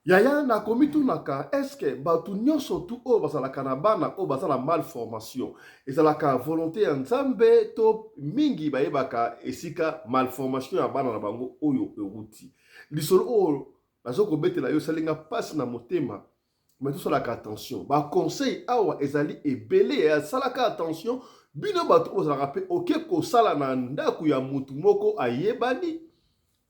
Yaya na komitu naka est-ce que batu nyonso tu o bazalaka na bana o bazala malformation ezalaka volonté ya nzambe to mingi bayebaka esika malformation ya bana na bango oyo euti lisolo oyo nazokobetela yo esalinga mpasi na motema me tosalaka attention baconseil awa ezali ebele asalaka attention bino bato oyo ozalaka mpe oke kosala na ndako ya mutu moko ayebani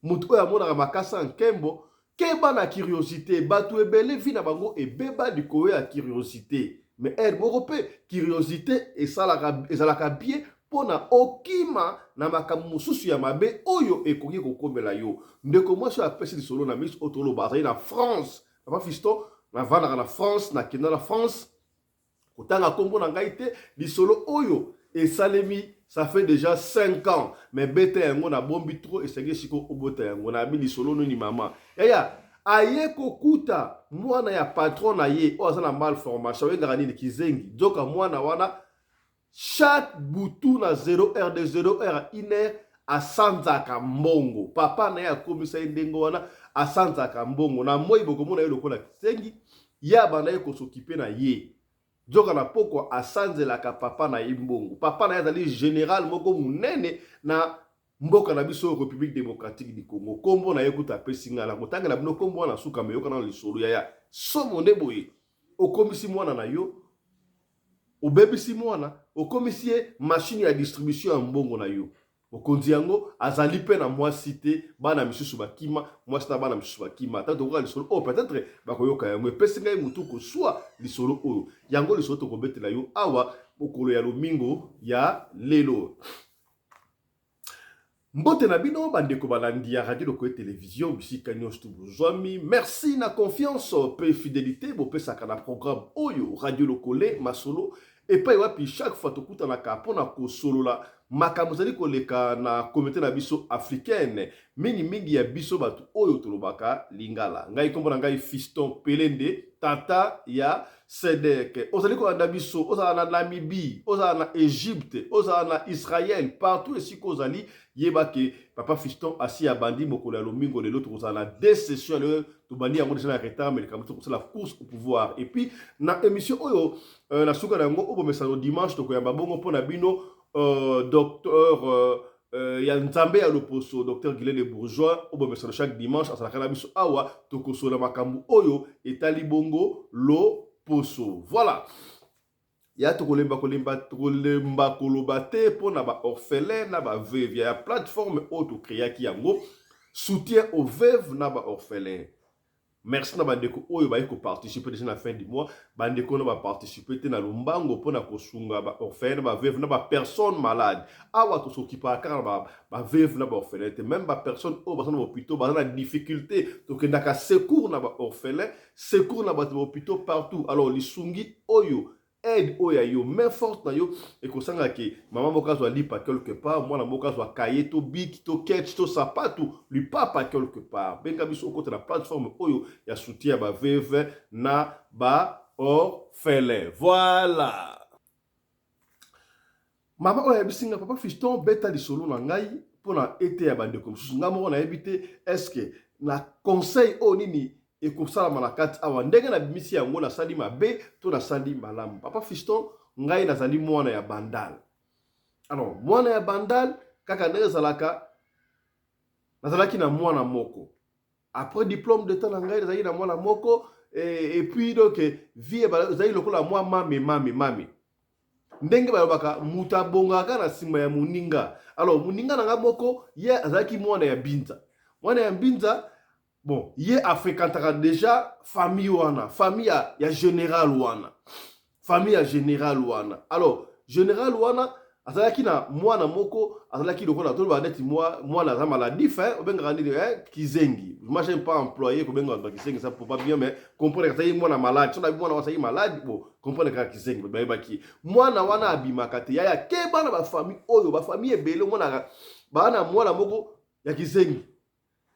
mutu oyo amonaka makasa nkembo keba na curiosité bato ebele vi na bango ebeba likolo ya curiosité mais ere moko mpe curiosité ezalaka bien mpona okima na makambo mosusu ya mabe oyo ekoki kokomela yo ndeko mwasi oyo apesi lisolo na miso oyo toloba azali na France papa fiston navandaka na France nakenda na France kotanga nkombo na ngai te lisolo oyo esalemi ça fait déjà 5 ans mais beta yango na bombi trop esengi siko obota yango na bi lisolo noni mama yaya aye kokuta mwana ya patron na ye oyo aza na malformation oyengaka nini kizengi nzoka mwana wana chaque butu na 0 heure de 0 heure à 1 heure asanzaka mbongo papa na ye akomisa ye ndenge wana asanzaka mbongo na moi bokomona ye lokola kizengi ye abanda ye kosokipe na ye nzoka na pokwa asanzelaka papa na ye mbongo papa na ye azali général moko monene na mboka na biso république démocratique du congo kombo na ye kuta apesi ngai na kotangela bino kombo wana suka meyokana na lisolo yaya somo nde boye okomisi mwana na yo obebisi mwana okomisi ye machine ya distribution ya mbongo na yo mokonzi yango azali mpe na mwasi te bana misusu bakima mwasi na bana misusu bakima ata tokoka lisolo oyo peut-être bakoyoka yango epesi ngai motu kozwa lisolo oyo yango lisolo tokobetela yo awa mokolo ya lomingo ya lelo mbote na bino bandeko balandi ya radio lokoye télévision bisika nyonso tobozwami merci na confiance mpe fidélité bopesaka na programme oyo radio lokole masolo epai wapi chaque fois tokutanaka mpona kosolola makambo ezali koleka na komite na biso africaine mingi ya biso bato oyo tolobaka lingala ngai kombo na ngai Fiston Pelende tata ya Sedek ozali kolanda biso ozala na Namibie ozala na Egypte ozala na Israël partout esika ozali yebake papa Fiston asi abandi mokolo ya lomingo lelo tokozala na deux sessions lelo tobandi yango déjà na retard mais likambo tokosala course au pouvoir et puis na émission oyo na suka na yango obomesa no dimanche tokoyamba bongo mpona bino docteur ya nzambe ya loposo docteur Guilele Bourgeois obomesa chaque dimanche asalaka na biso awa tokosola makambo oyo etali bongo loposo voilà ya tokolemba koloba te mpona baorphelin na baveuve ya plateforme oyo tokreaki yango soutien aux veuves na baorphelin merci na bandeko oyo baye koparticipe déjà na fin du mois bandeko na baparticipe te na lombango mpona kosunga baorphelin na baveuve na bapersone malade awa tosokipaka kaka na baveuve na baorphelin te même bapersone oyo baza na bahôpitaux baza na difficulté tokendaka secours na baorphelin secours na bato bahôpitaux partout alors lisungi oyo aide oya yo main forte na yo ekosanga ke mama moko azwa lipa quelque part mwana moko azwa kaye to biki to ketch to sapatu lui papa quelque part benga biso okota na plateforme oyo ya soutien ya baveuve na baorphelin voilà mama oyo ayebisinga papa Fiston beta lisolo na ngai mpona ete ya bandeko mosusu ngai moko nayebi te estce na conseil oyo nini ekosalama na kati awa ndenge na bimisi yango nasali mabe to nasali malamu papa Fiston ngai nazali mwana ya bandal alors mwana ya bandal kaka ndenge ezalaka nazalaki na mwana moko après diplôme d'état na ngai nazalaki na mwana moko et puis donc vie ezali lokola mwa mame ndenge balobaka mutu abongaka na nsima ya moninga alors moninga na ngai moko ye azalaki mwana ya mbinza bon ye afréquentaka déjà famille wana famille ya général wana alors général wana azalaki na mwana moko azalaki lokola toloba neti mwana aza maladif obengaka nini kizengi moi j'aime pas employer kobengaka kizengi ça pour pas bien mais comprendre azali mwana malade soki mwana azali malade bon comprendre kaka kizengi bayebaki mwana wana abimaka te yaya keba na bafamille oyo bafamille ebele omonaka bana mwana moko ya kizengi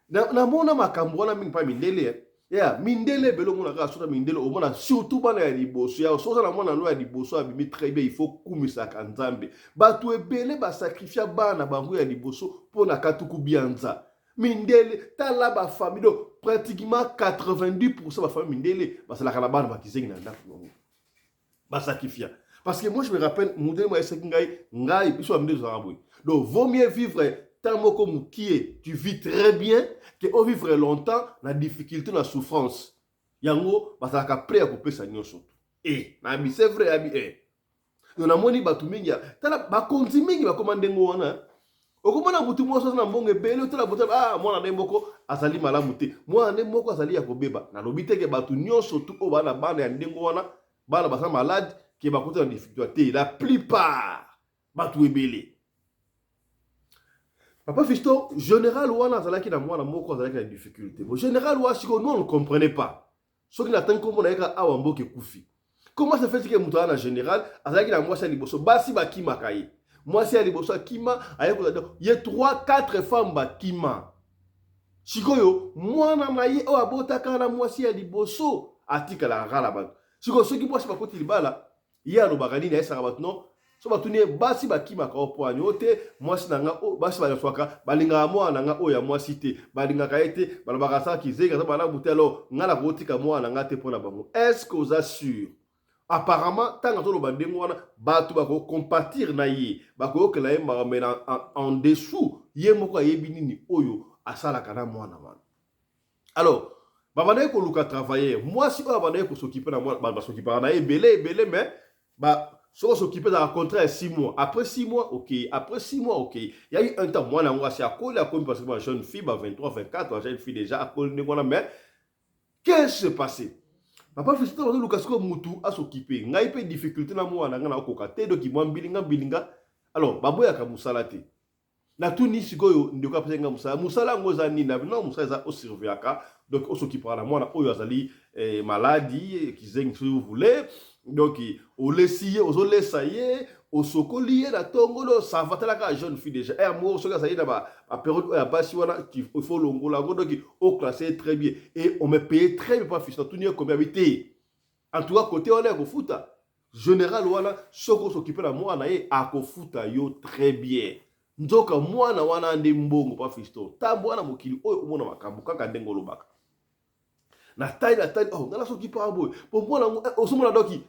namona makambo wana mingi mpa mindele ya mindele ebele omonaka asota mindele omona surtout bana ya liboso ya soza na mwana lo ya liboso abimi très bien il faut kumisaka nzambe bato ebele basakrifia bana bango ya liboso mpona katuku bianza mindele tala ba famille do pratiquement 90% ba famille mindele parce la kanabana ba kizengi na ndako ngo ba sacrifier parce que moi je me rappelle modèle moi c'est ngai biso amde zo aboy donc vaut mieux vivre tant moko mukie tu vis très bien que au vivre longtemps la difficulté la souffrance yango ba saka prêt à couper sa nyonso na bi c'est vrai abi donc na moni batu mingi tala ba konti mingi ba commande ngo wana okomona mutu mo so na mbonge bele tala bota mwana ne moko azali malamu te mwana ne moko azali ya kobeba na lobi te ke batu nyonso tu o bana bana ya ndengo wana bana basa malade qui va côté en difficulté la plupart batu ebele papa Fisto général wana azalaki na mwana moko azalaki na difficulté bon général wa siko nous on ne comprenait pas ce qui n'attend comme on a eka awambo ke kufi comment ça fait que mutu ana général azalaki na mwasi liboso basi bakima kaye mwasi liboso kima ayeko il y a 3-4 femmes bakima sikoyo mwana na ye o abotaka na mwasi ya liboso atika la rala ba siko soki mwasi bakoti libala ye alobaka nini ayesaka bato non so batuni basi bakima ka opoani ote mwasi nanga o basi baleswaka balingaka mwana nanga oyo ya mwasi te balingaka ye te balobaka saka kizenga za bala butelo ngala kotika mwana nanga te mpona bango est-ce que oza sûr apparemment tant que le bandé wana batu bako compatir na ye bako okela ye maramena en dessous ye moko yebi nini oyo asala kana mwana man alors babana ko luka travailler moi si babana ko s'occuper na moi ba s'occuper na ye belé mais ba so s'occuper dans un contrat 6 mois après 6 mois OK après 6 mois OK il y a eu un temps moi na ngwa si akola comme parce que ma jeune fille ba 23 24 jeune fille déjà akola ne ngona mais qu'est-ce qui s'est passé papa Fisto bazo luka siko mutu asokipe ngai pe difficulté na mwana ngana okoka te doki mwa bilinga alors baboya ka musala te na tuni sikoyo ndeko apenga musala ngoza nini na non musala za osurveillaka donc osokipa na mwana oyo azali maladie kizengi si vous voulez donc olesiye ozolesa ye osokoliye na tongolo ça va tala ka jeune fille déjà mo soka ça y na ba période ya basi wana il faut longola donc au classé très bien et on me paye très bien pas Fisto tuni combien habité en tout cas côté on est au foot général wana soko s'occuper na mwana ye akofuta yo très bien nzoka mwana wana nde mbongo pa Fisto ta mwana mokili oyo omona makambo kaka ndengo lobaka na taille oh ngala s'occuper abo pour mwana osomona doki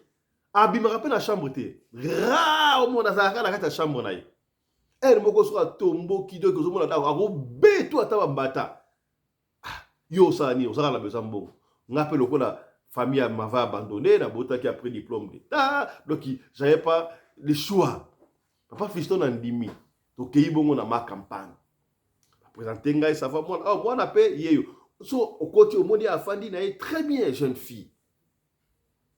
abimaka pe na chambre te ra omona zaka na kati ya chambre na ye moko soka tomboki doki osomona dako akobetu ata bambata yo osani ozaka na besoin mbongo ngape lokola famille m'avait abandonné na botaki après diplôme d'état donc j'avais pas le choix papa Fisto na ndimi donc kei bongo na ma campagne présenter ngai ça va moi na pe yeyo so okoti omoni afandi na ye très bien jeune fille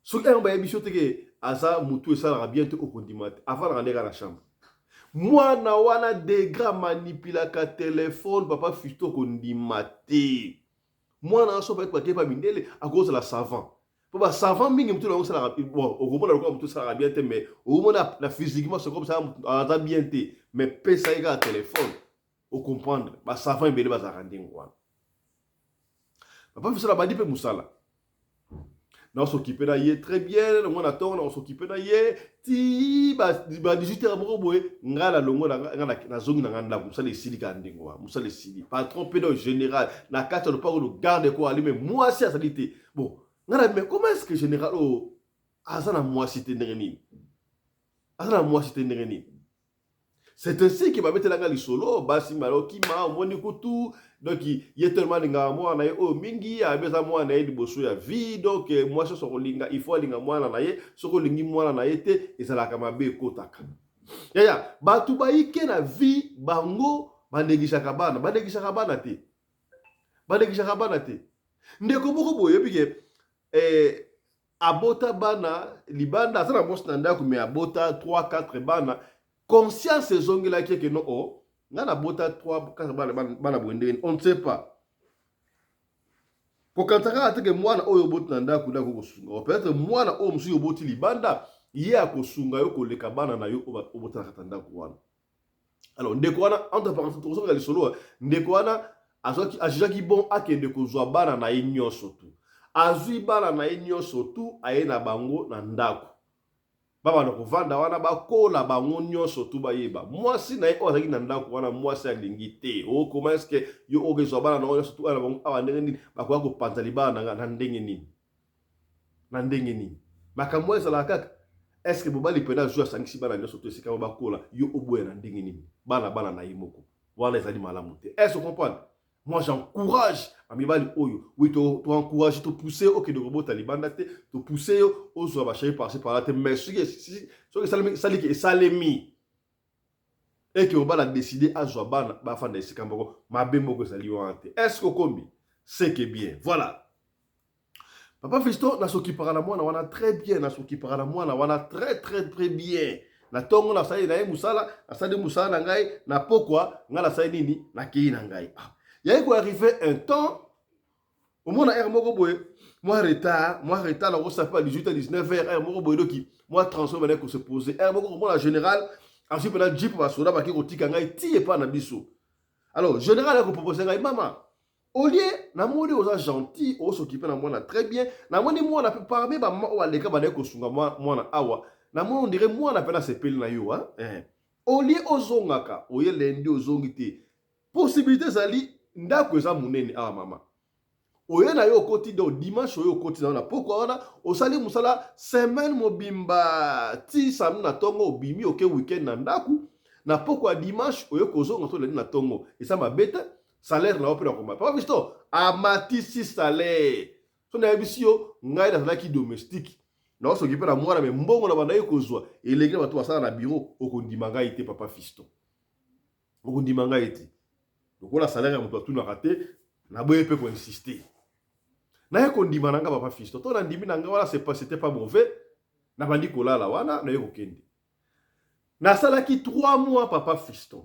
so ka mba yebisho teke aza mutu esala bien te okondima avant na ndeka na chambre mwana wana degra manipulaka téléphone papa Fisto kondima te mwana so peut être pas mindele à cause de la savant papa savant mingi mutu na sala bon okomona lokwa mutu sala bien te mais okomona na physiquement c'est comme ça aza bien te mais pesa ega téléphone au comprendre ba savant belé ba zarandingo wana papa Fisto la badi pe musala na s'occuper na ye très bien on attend na s'occuper na ye ti ba 18h moko boye ngala longo na zongi na nganda musala esili ka ndingo wa musala esili patron pédo général na carte de parole le garde quoi ali mais moi si asalite bon ngala mais comment est-ce que général o azana moi cité ndengeni azana moi cité ndengeni c'est ainsi que va mettre la gali solo basi maloki ma moni kutu donc il est tellement linga moi na o mingi a beza moi na di boso ya vie donc moi so so linga il faut linga moi na ye so ko lingi moi na ye te ezala kama be kotaka ya batu baike na vie bango bandegishaka bana te ndeko boko boye bige abota bana libanda sana mo standa ku me abota 3-4 bana conscience ezongela que non oh ngana bota 3-4 bana bwende on ne sait pas ko kantaka ateke mwana oyo bota nanda ku ndako kosunga peut-être mwana oyo musu yo boti libanda ye akosunga yo koleka bana na yo obota katanda ku wana alors ndeko wana entre parenthèses to zonga lisolo ndeko wana azaki bon akende kozwa bana na ye nyonso tu azui bana na ye nyonso tu aye na bango na ndako baba na kovanda wana bakola bango nyonso tu bayeba mwasi na ye oyo azalaki na ndako wana mwasi alingi te okoma eske yo okezwa bana nango nyonso tu wana bango awa ndenge nini bakoya kopanza libala na ndenge nini na ndenge nini makambo ezalaka kaka eske mobali mpena azwi asangisi bana nyonso to esika bakola yo oboya na ndenge nini bana na ye moko wana ezali malamu te. Est-ce que vous comprenez? Moi j'encourage amibali oyo oui to encourage to pousser OK de robot talibanda te to pousser aux autres chéri passer par là te mais ce que sali que salemi et que on va la décider à Joabana ba fa de sikamboko mabe moko sali wante. Est-ce que kombi c'est que bien voilà. Papa Fiston na soki para na mwana wana très bien na soki para na mwana wana très bien. Na tongo na sali na ye musala na sali musala na ngai na pokwa ngala sali nini na kii na ngai. Il y a eu arrivé un temps au moins à Moko Boy, moi retard, là on s'appelle à 18h 19h, Moko Boy qui moi transforme pour se poser. Moko moi la général, ensuite pendant Jeep va soda ba ki ko tika ngai ti e pa na biso. Alors général ko proposer ngai maman. Au lieu na moni aux gentils, on s'occuper na moi très bien. Na moni moi na parmi ba moi les ka ba ko sunga moi na awa. Na moi on dirait moi na pena sepel na yo hein. Au lieu ozongaka, au lieu lundi ozongite. Possibilité zali ndako eza munene awa mama oye na yo koti do dimanche oyo koti na pourquoi wana osali musala semaine mobimba ti samedi na tongo obimi oke weekend na ndaku na pourquoi dimanche oyo kozonga to na tongo esa mabeta salaire na opera koma papa visto amatisi salaire so na ebisio ngai na laki domestique na oso kipe na mwana me mbongo na banda yo kozwa elenge bato basala na bureau okondima ngai te papa fisto okondima ngai te. Donc on a salaire à mon tout na raté na boye pe ko insister na ye kondima nanga papa fisto to na ndimi nanga wala c'était pas mauvais na bandi kolala wana na ye kokende na salaki 3 mois papa fiston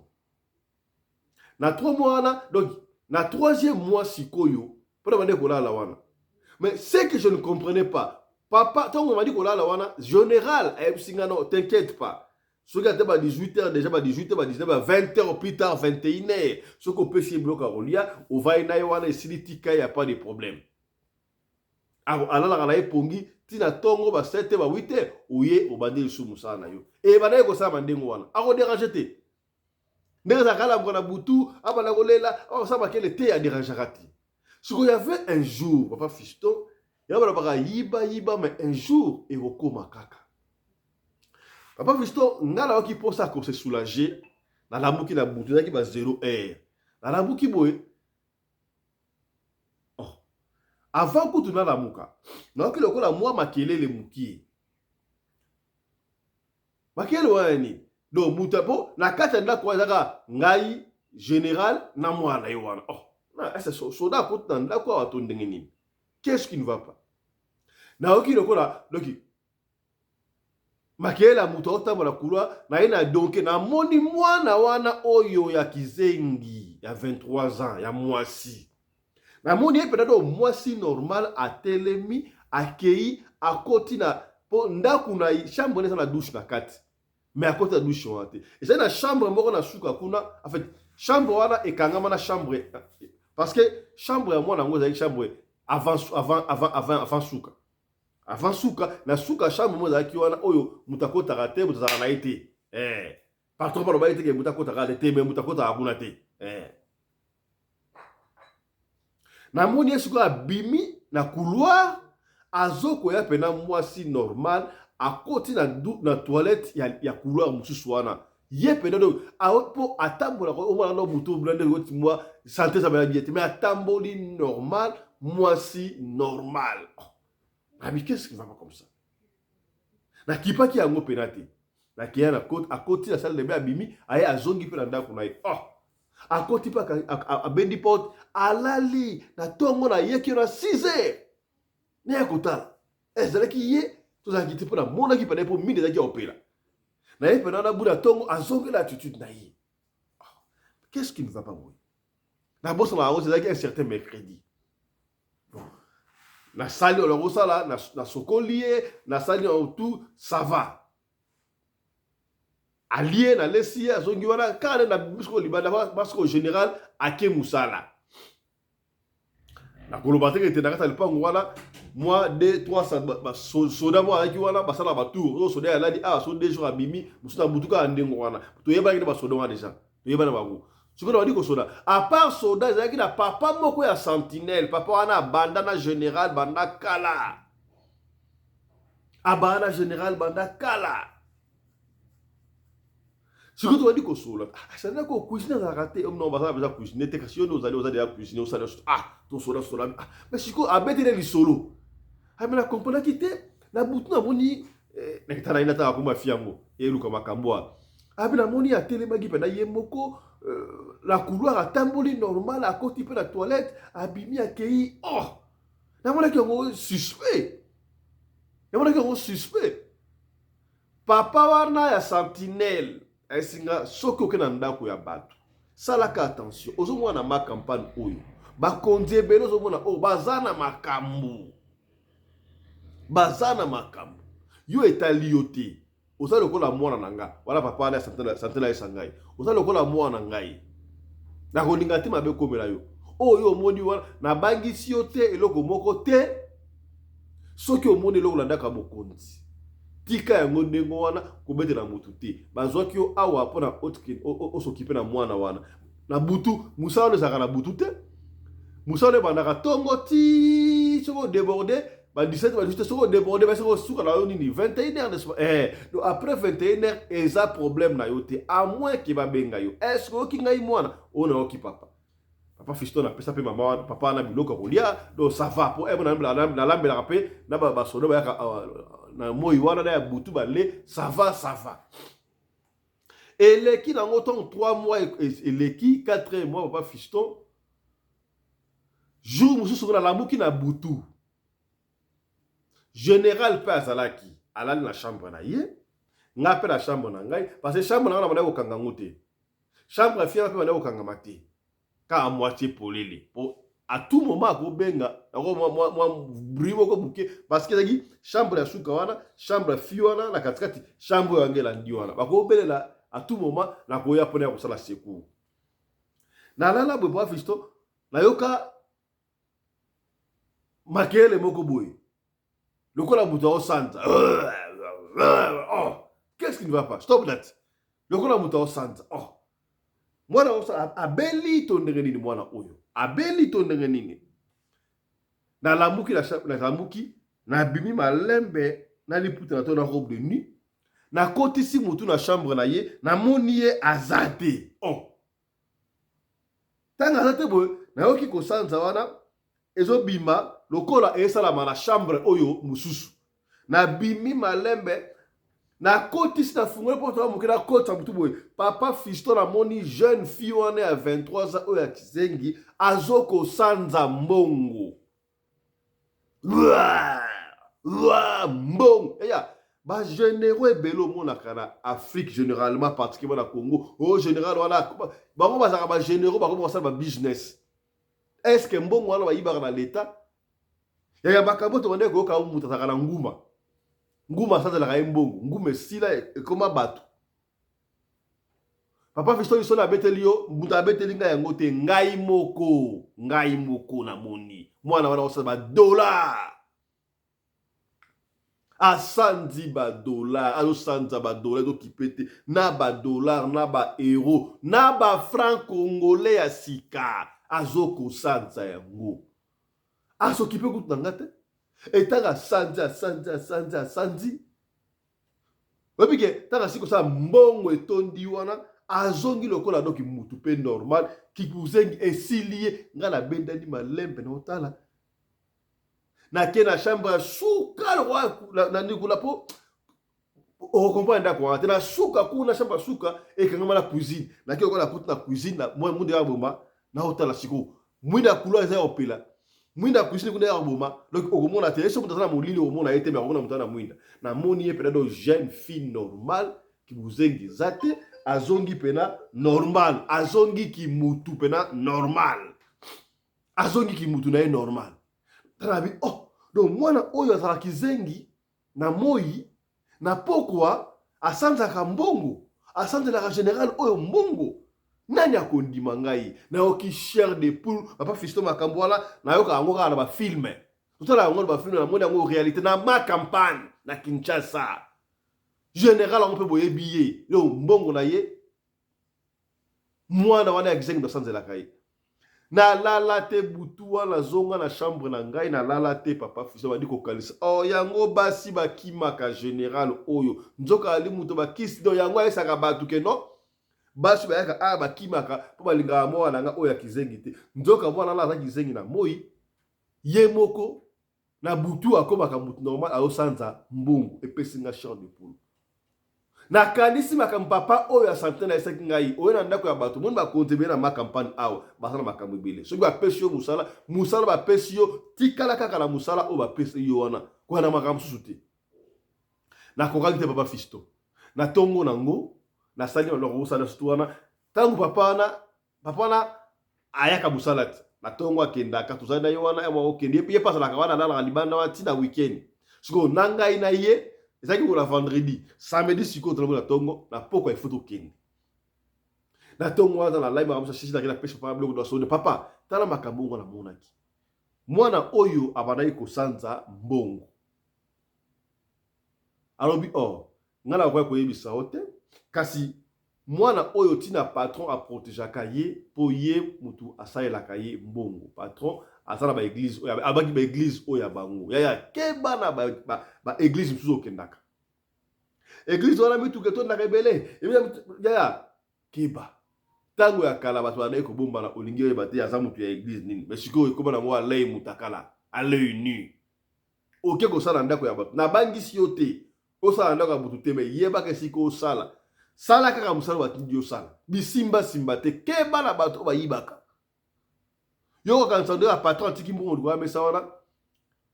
na 3 mois wana donc na 3e mois sikoyo pour bandi kolala wana mais ce que je ne comprenais pas papa tant on m'a dit kolala wana général ebsinga non t'inquiète pas. Ce qui a été à 18h, déjà à 18h, à 19h, 20h plus tard, 21h. Ce qu'on peut s'y bloquer à Rolia, au Vainaïwana et Silitika, il n'y a pas de problème. Alors, à la Pongi, Tina Tongo, 7h, 8h, ou yé, au bandé, sous Moussa Nayo. Et Banaï, ça m'a dit, alors, dérangez. Nézakala, Mwana Boutou, Abanagolela, ça m'a quel était à déranger. Ce qu'il y avait un jour, papa Fiston, il y avait Yiba, mais un jour, et au Komakaka. Papa Fiston, ngala waki posa ko se soulager na lambuki na butu ki ba 0 heure. Na lambuki boy. Oh. Avant ko tuna la muka. Na ki lokola moi makelele muki. Makele wani. Do mutapo na kata nda kwa zaka ngai général na moi na yowana. Oh. Na esa soda ko tanda kwa watu ndenge nini. Qu'est-ce qui ne va pas? Na oki lokola loki makela muto otambola kulwa na ina donke na moni mwana wana oyo ya kizengi ya 23 ans ya mwasi na moni epeda mwasi normal a telemi akei akoti na po ndaku na chambre na douche na kati mais akoti na douche wate et ça na chambre moko na suka kuna en fait chambre wana ekangama na chambre parce que chambre ya mwana ngo za chambre avant suka. Avant souka, na souka chambre mo zaki wana oyo mutakota rate mutazaka na été. Patron ba ba été ke mutakota rate mais mutakota akuna te. Na moni esuko abimi na couloir azoko ya pena mwasi normal akoti na toilette ya couloir mususu wana. Ye pena do apo atambola ko omala no mutu blende woti moi santé ça va bien mais atamboli normal mwasi normal. Ah mais qu'est-ce qui va pas comme ça? Na kipa ki yango penate. Na kiya na côte à côté la salle de bain abimi aye azongi pe na ndako na ye. Oh. A côté pa a bendi porte alali na tongo na ye ki na 6h. Ne akota. Ezala ki ye to za kiti pe na mona ki pa na po mine za ki opera. Na ye pe na bu na tongo azongi la attitude na ye. Qu'est-ce qui ne va pas moi? Na bossa na rose za ki un certain mercredi. Bon. Na sali olongo sala na sokolié na sali en tout ça va allié na lesi azongi wana kale na bisko libanda parce qu'au général ake musala na kolobate ke te na kata lipango wana moi 2 3 soda moi qui wana basala ba tour o soda la di ah so 2 jours abimi musuta butuka andengo wana to yeba ngi ba soda wana déjà to yeba na bango sikoyo wadi ko soda à part soda ezaki na papa moko ya sentinelle papa wana banda na général banda kala abana général banda kala sikoyo to wadi ko sola ça n'a ko cuisiner za raté non basala besoin cuisiner te kasi yo ozali ozali ya cuisiner osala ah to soda soda mais sikoyo abetele li solo amena comprendre kite na butu na moni nekitana inata ko mafiango eluka makambo abina moni atelema gipe na yemoko la couloir atamboli normal à côté de la toilette abimi akei oh na mona ki ngo suspect na mona ki ngo suspect papa wana ya sentinelle esinga soko ke na ndako ya bato salaka attention ozo mwana ma campagne oyo ba konzie belo ozo mona oh bazana makambu yo etali yo te oza lokola mwana na nga wala papa na santela esangai oza lokola mwana na ngai na kolinga te mabe komela yo oyo omoni wana na bangisi yo te eloko moko te soki omoni eloko landaka mokonzi tika yango ndengo wana kobetela motu te bazwaki yo awa mpona osokipe na mwana wana na butu musala wana ezalaka na butu te musala wana ebandaka ntongo ti soko déborde ba 17 ba juste soko débordé ba soko suka na yo nini 21h n'est-ce pas donc après 21h eza problème na yo te à moins que ba benga yo est-ce que oki ngai mwana ona oki papa fiston apesa pe mama papa na biloko kolia donc ça va pour na lambela pe na ba sodo ba yaka na moi wana na butu ba le ça va et leki na ngoton 3 mois et leki 4 mois papa fiston jour mususu na lamuki na butu général pe azalaki alali na chambre na ye nga pe na chambre na ngai parce que chambre na nga na mona kokanga ngote chambre ya fia pe mona kokanga te ka à moitié polele pour à tout moment ko benga moi brimo ko buke parce que zaki chambre ya suka wana chambre ya fia wana na katikati chambre ya ngela ndi wana bako belela à tout moment na ko ya pona ko sala secours na lala bo ba fisto na yoka makele moko boy le coup la bouton au centre. Oh, qu'est-ce qui ne va pas? Stop that. Le coup la bouton au centre. Oh, moi là, abeli ton nini moi na oyo. Abeli ton nini. Na la muki la muki na bimi malembe na liputa na ton robe de nuit. Na koti si mutu na chambre na ye na monie azate. Oh. Tanga azate boy na yoki ko sanza wana ezo bima lokola esalama na chambre oyo mususu na bimi malembe na koti si na fungole po to mokela koti sa mutu boy papa fiston na moni jeune fille wana ya 23 ans oyo ya kizengi azoko sanza mbongo mbongo eya ba généraux ebelo monaka na Afrique généralement particulièrement na Congo au général wana bango bazaka ba généraux bango basala ba business. Est-ce que mbongo wana bayibaka na l'état ya bakambo to ndeko ko ka mutu ataka na nguma sasa la mbongo nguma esila ekoma bato papa fiston iso na beteli yo mutu abeteli ngai yango te ngai moko na moni mwana wana osala ba dollar asanzi ba dollar azo sanza ba dollar do kipete na ba dollar na ba euro na ba franc congolais ya sika azoko sanza yango asokipe kutu na ngate etanga sanzi webike tanga siko sa mbongo etondi wana azongi lokola doki mutu pe normal kikuzengi esilie nga na bendani malembe na otala na ke na chambre ya suka na ndikula po ocomprendre ndako wana te na suka kuna chambre ya suka ekangama na cuisine na ke okola kutu na cuisine na munde ya boma na otala siko mwinda couloir eza opela mwinda cuisine kuna ya boma donc okomona te eso mutana molili omona ete mais okona mutana mwinda na moni ye pena do jeune fille normale ki buzengi zate azongi pena normal azongi ki mutu pena normal azongi ki mutu na ye normal tanabi oh donc mwana oyo azala kizengi na moi na pokwa asanzaka mbongo asanzelaka général oyo mbongo nani akondima ngai na yoki chair de poule papa fiston makambo wana na yoka yango kaka na bafilme totala yango bafilme na moni yango réalité na ma campagne na Kinshasa général on peut boyebi ye le mbongo na ye mwana wana ya kizengi basanzelaka ye na lala te butu wana zonga na chambre na ngai na lala te papa Fiston badi kokalisa oh yango basi bakimaka général oyo nzoka ali muto bakisi do yango ayesaka batu ke no basi bayaka a bakimaka po balingaka mwana nga oyo ya kizengi te nzoka mwana la aza kizengi na moi ye moko na butu akomaka mutu normal aosanza mbungu epesi nga champ de poule na kanisi makambo papa oyo ya santé na esaki ngai oyo na ndako ya bato moni bakontribue na ma campagne awa basala makambo ebele soki bapesi yo musala bapesi yo tikala kaka na musala oyo bapesi yo wana koya na makambo mosusu te nakokaki te papa Fiston na ntongo nango nasali maloko kosala sutu wana ntango papa wana ayaka mosala te na ntongo akendaka tozali na ye wana okende ye pasalaka wana alalaka libanda wana ntina weekend sikoyo na ngai na ye ezalaki kola vendredi samedi sikoyo tolongo na ntongo na poko ya foto okende na ntongo wana na lai makambo sasisi naki na pesa papa biloko nasone papa tala makambo ngo namonaki mwana oyo abandaki kosanza mbongo alobi ngai nakoki koyebisa yo te kasi mwana oyo tina patron aprotegeaka ye po ye mutu asalelaka ye mbongo patron asala baeglise oyo abaki baeglise oyo ya bango yaya keba na baeglise mosusu okendaka eglise wana mituka etondaka ebele yaya keba ntango ya kala bato bandaki kobombana olingi oyeba te aza mutu ya eglise nini me sikoyo ekoma nango alei mutu akala alei nu oke kosala ndako ya bato nabangisi yo te osala ndako ya butu te me yebaka esika osala sala kaka mosala batindi osala bisimbasimba te keba na bato oyo bayibaka yo kokanisa ndo ya patron atiki mbongo likolo ya mesa wana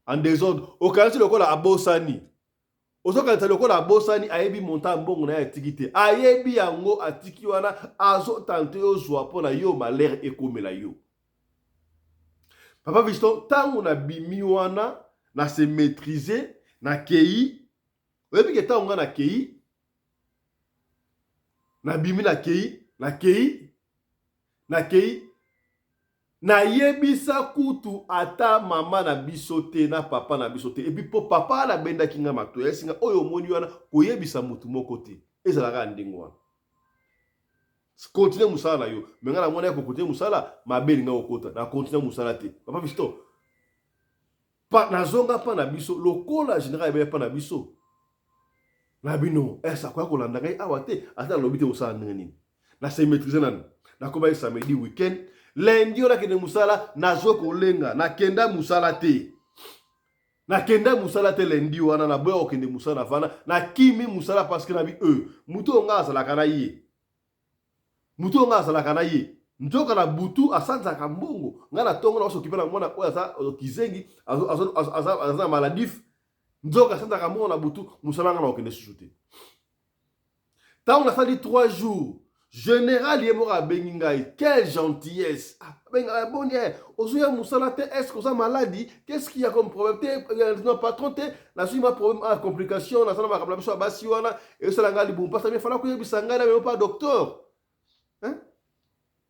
en désordre okanisi lokola abosani ozokanisa lokola abosani ayebi monta mbongo na ye atiki te ayebi yango atiki wana azotante ozwa mpo na yo malere ekomela yo papa Fiston ntango na bimi wana na se maîtriser na kei oyebi ke ntango nga na kei na bimi na kei na yebisa kutu ata mama na biso te na papa na biso te epi po papa na bendaki nga mato yasinga oyo omoni wana koyebisa mutu moko te ezalaka ndenge wana continue musala na yo me nga na mwana ya kokontinue musala mabeli nga okota na continue musala te papa Fiston nazonga mpa na biso lokola général ebaya mpa na biso na bino akoya kolanda ngai awa te ata nalobi te osala ndenge nini na se maîtriser nani nakobai samedi weekend lundi oyo nakende musala nazwa kolenga nakenda musala te lundi wana naboya kokende musala vana nakimi musala parceke nabi mutu oyo nga azalaka na ye nzoka na butu asanzaka mbongo nga na ntongo na osokipe na mwana oyo aza kizengi aza na maladif nzoka asanzaka mbongo na butu musala nga na kokende susu te ntango nasali 3 jours général ye moko abengi ngai quelle gentillesse abenga boni ozoya musala te est-ce que oza maladi qu'est-ce qu'il y a comme problème te non patron te nazwi ma problème a complication nasala makambo na biso ya basi wana esala ngai libumu mpasa me fala koyebisa ngai na memo pa docteur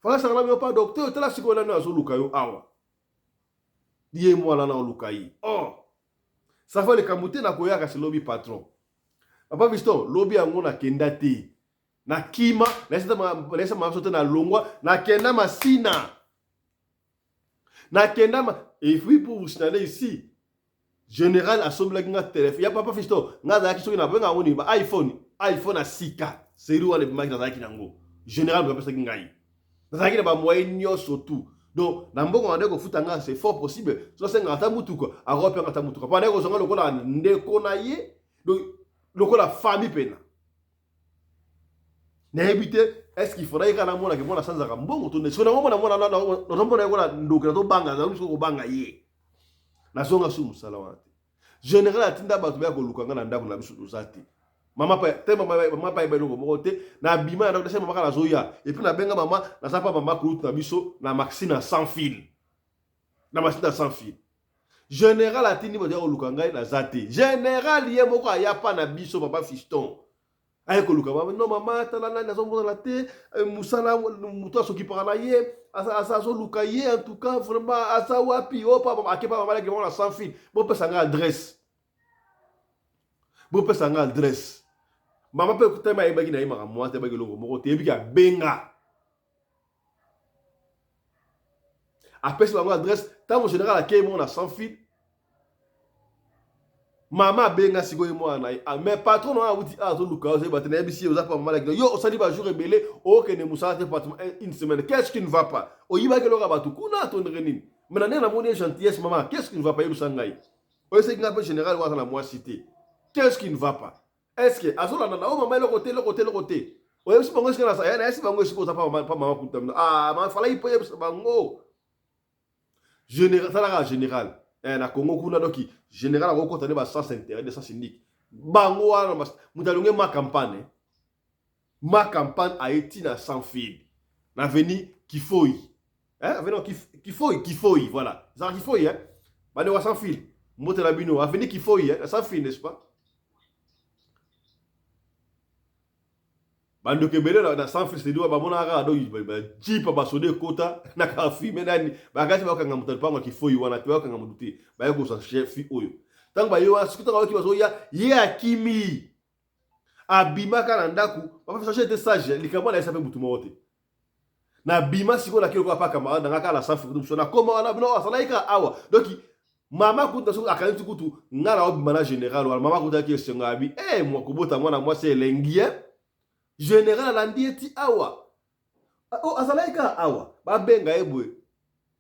fala sanga na memo pa docteur tala sikoyo nani azoluka yo awa ye mwana na oluka ye ça fait likambo te nakoyaka se lobi patron papa Fiston lobi yango nakenda te na kima naisa maso te na longwa nakenda masina et puis pour vous signaler ici général asombelaki nga téléphone ya papa Fiston nga azalaki soki nabenga ngoni ba iPhone a 6K série wana ebimaki nazalaki nango général bapesaki ngai nazalaki na bamoyen nyonso tout donc na mbongo ande kofuta nga c'est fort possible sosenga ata mutuka akope ata mutuka pa ndeko zonga lokola ndeko na ye donc lokola famille pena nayebi te est-ce qu'il faudrait kana mona ke mona sanzaka mbongo to ne sona mona yekola ndoka to banga za luso ko banga ye na zonga su musala wana te général atinda bato ba ko lukanga na ndako na biso tozati mama pa ebeloko moko te na bima na ndako mama kana zoya et puis na benga mama na sapa mama ko na biso na maxina sans fil na maxina sans fil général atindi bato ya ko lukanga na zati général ye moko aya pa na biso papa Fiston aye koluka non mama talana nazo mona la te musala muto s'occupera na ye asa zo luka ye en tout cas vraiment asa wapi o pa mama akepa mama la na sans fil bo pesa nga adresse mama pe kutema ye bagi na ye maka moi te bagi longo moko te biki benga apesi bango adresse tango général akei mo na sans fil mama benga sikoyo mwana mais patron na wuti azo luka oze batena ebisi oza pa mama la yo osali ba jour rebelé o kene musala te patron une semaine qu'est-ce qui ne va pas oyiba ke loka batu kuna tondre nini maintenant na moni gentillesse maman qu'est-ce qui ne va pas yebusa ngai o ese kinga pe général wa na moi cité qu'est-ce qui ne va pas est-ce que azo la na o mama le côté o yebisi bango sikana sa yana esi bango sikoza pa mama kuntamna mama fala ipo yebisa bango général ça général na Congo kuna doki général ako kota ne ba sens intérêt de sens unique bango wana mutalonge ma campagne a été na sans fil na veni Kifoi venons Kifoi voilà ça Kifoi ba ne wa sans fil moto la bino veni Kifoi sans fil n'est-ce pas bando kebele na sans fil c'est doit ba mona ra do jipa ba sode kota na ka fi menani ba gasi ba kanga mutal pango Kifoi wana te ba kanga muduti ba yeko sa chef oyo tango ba yo asikuta ka kibazo ya ye akimi abima kana ndaku ba fa changer de sage likamo na esape mutu mote na bima siko na kilo kwa pa camarade na kala sans fil na koma wana no asalaika awa donc mama kuta so akanti kutu ngala obimana général wala mama kuta ki senga abi moi kobota mwana moi c'est lengie général landieti awa azalaika awa ba benga ebwe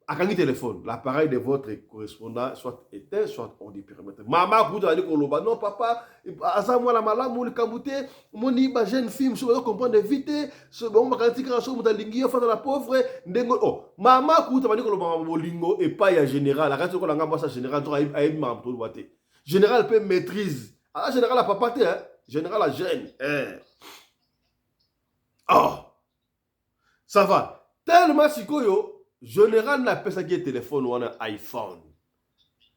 akangi téléphone l'appareil de votre correspondant soit éteint soit on dit permettre mama kuta ali koloba non papa asa mwana malamu likambute moni ba jeune fille so ba comprendre vite so ba makanti ka so mutalingi fa la pauvre ndengo mama kuta ba koloba bolingo et pas ya général akati ko la ngamba sa général to ayi ma to boate général peut maîtrise général a papa te général a jeune ça va tellement sikoyo général na pesa ki téléphone wana iPhone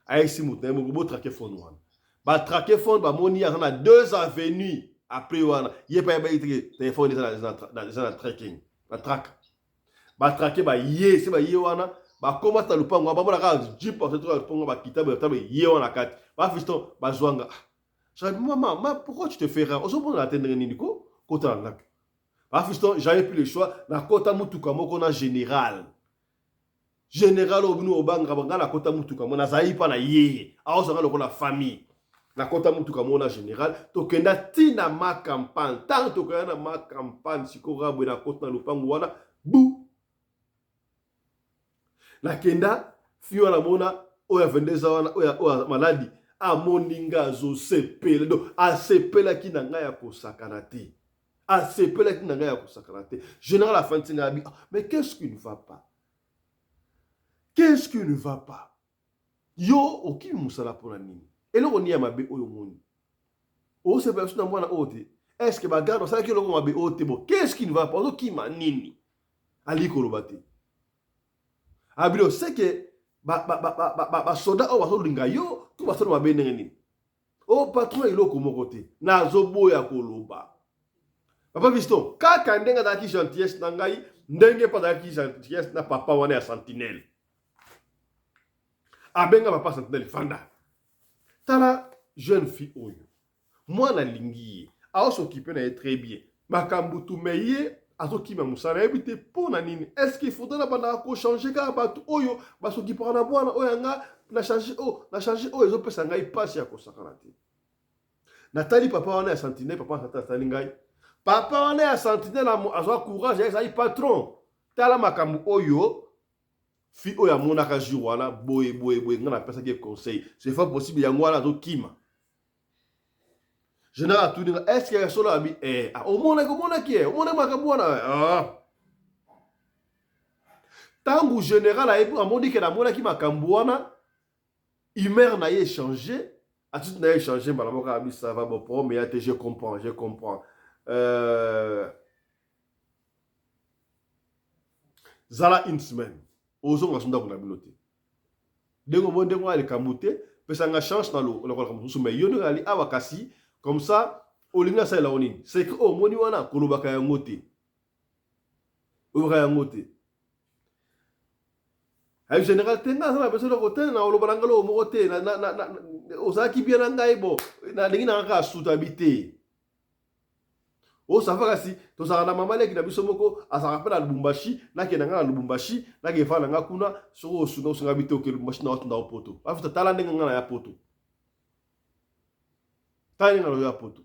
aisi mutu mo bo traquer phone wana ba traquer phone ba moni ya na 2 avenues après wana ye pa ba téléphone na tracking ba track ba traquer ba ye se ba ye wana ba koma ta lupango ba mona ka jeep pa se lupango ba kitabe ta ba ye wana kati ba fiston ba zwanga maman pourquoi tu te fais rare ozo bon atteindre nini ko kota na ba fiston j'avais plus le choix na kota mutuka moko na général obinu obanga banga na kota mutuka mona zaipa na yeye aozo ngalo na famille na kota mutuka mona général to kenda tina ma campagne tant to kenda ma campagne sikora bwe na kota na lupango wana bu na kenda fiwa na mona oya vendeza wana oya maladi amoninga zo sepele do asepela ki na ngaya ko sakanate asepela ki na ngaya ko sakanate général a fanti ngabi mais qu'est-ce qui ne va pas? Qu'est-ce qui ne va pas? Yo, oki musala pona nini? Eloko ni ya mabe oyo moni. O se ba suna mwana ote. Est-ce que ba garde ça ki eloko mabe ote bo? Qu'est-ce qui ne va pas? Ozo ki manini? Ali kolobate. Abilo c'est que ba soda o baso linga yo, tu baso mabe nini? O patron eloko moko te. Na zoboya koloba. Papa Viston, kaka ndenga daki gentillesse na ngai, ndenge pa daki gentillesse na papa wana ya sentinelle. Abenga papa sentinelle fanda. Tala jeune fille oyo. Moi na lingi. A s'occuper na très bien. Makambutu meye azokima musala ebite pona nini? Est-ce qu'il faudrait na bana ko changer ka batu oyo ba s'occuper na bwana oyanga na changer oyo zo pesa ngai passe ya ko sakana te. Nathalie papa wana ya sentinelle papa sentinelle ngai. Papa wana ya sentinelle azo courage ya patron. Tala makambu oyo fi oya mona ka jour wana boye ngana pesa ke conseil c'est pas possible ya ngwana zo kima général tout dinga est-ce que solo abi o mona ki o mona makambu wana tangu général a ebu amoni ke na mona ki makambu wana humeur na ye changer attitude na ye changer mbala moka abi ça va bon pour mais je comprends zala une semaine ozo ngasunda kuna bilote dengo bondengo ali kamute pesa nga chance na lo kamute mais yono ali awakasi comme ça olinga sa la onini c'est que o moni wana kolobaka yango te olobaka yango te ay général tenga ça besoin de côté na olobaka ngalo moko te na osaki bien na ngai bo na ndingi na ka sutabité o safa kasi to saka na mama leki na biso moko asaka pe na Lubumbashi na ke na nga na Lubumbashi na ke fa na nga kuna soko osunga bité ke Lubumbashi na otunda poto afuta tala ndenge nga na ya poto tala ndenge na ya poto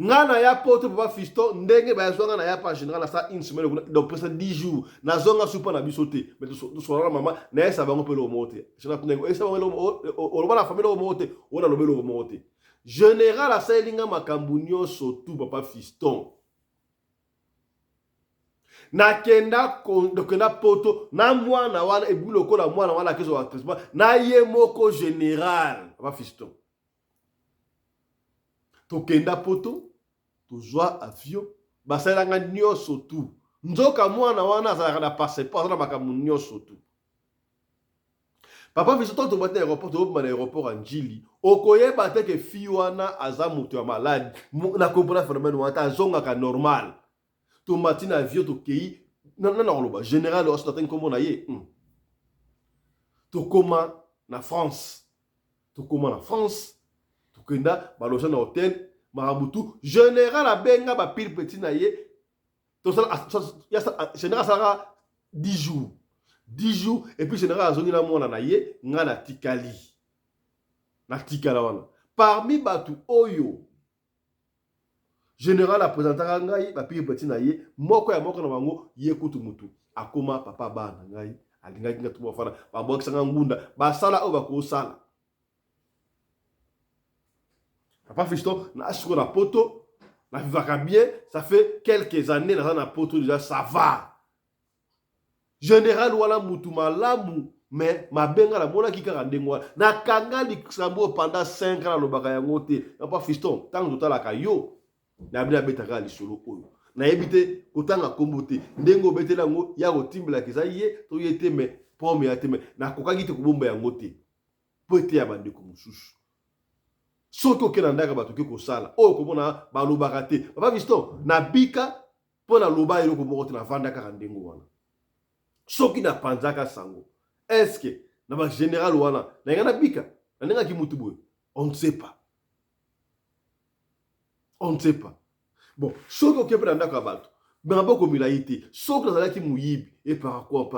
nga na ya poto papa Fiston ndenge ba yazwa nga na ya pa général na sa une semaine donc presque 10 jours na zonga supa na biso te mais to so mama na esa bango pe lo mote général ndenge esa bango o ba na famille lo mote o na lobelo lo mote général asalinga makambu nyonso tout papa Fiston na kenda poto na mwana wana ebulo ko la mwana wana kezo wa traitement na ye moko général papa Fiston to kenda poto to joa avion basalanga nyonso tout nzoka mwana wana azalaka na passeport na makambu nyonso tout papa Fiston to bata aéroport to bana aéroport Anjili okoyeba te ke fi wana aza moto ya malade na comprendre phénomène wana azongaka normal to matina avion to kei na koloba général o sotaten kombo na ye to koma na France to kenda baloja na hôtel marabutu général abenga ba pile petit na ye to sala général sala 10 jours et puis général azongi na mona na ye nga na tikali na tikala wana parmi batu oyo général a présenté ngai ba pile petit na ye moko na bango ye kutu mutu akoma papa bana ngai alinga kinga tumo fana ba bokisa ngunda ba sala o ba ko sala papa Fiston na sur la poto na vivaka bien ça fait quelques années dans la poto déjà ça va général wala mutu malamu mais mabenga la mona kika ndengwa na kanga Luxembourg pendant 5 ans lobaka yango te papa Fiston tant totala ka yo na bina betaka lisolo oyo na yebite kotanga kombo te ndengo betela ngo ya kotimbela kisa ye to yete me pomme ya te me na kokaki te kubomba yango te pote ya bandeko mususu soki okena ndaka bato ke kosala oyo komona balobaka te papa Fiston na bika mpo na loba eloko moko te na vanda kaka ndengo wana soki na panzaka sango eske na ba général wana na ngana bika na ndenga ki mutu boye on ne sait pas bon soki okepe na ndako ya bato bango komila ite soki nazalaki muyibi et par quoi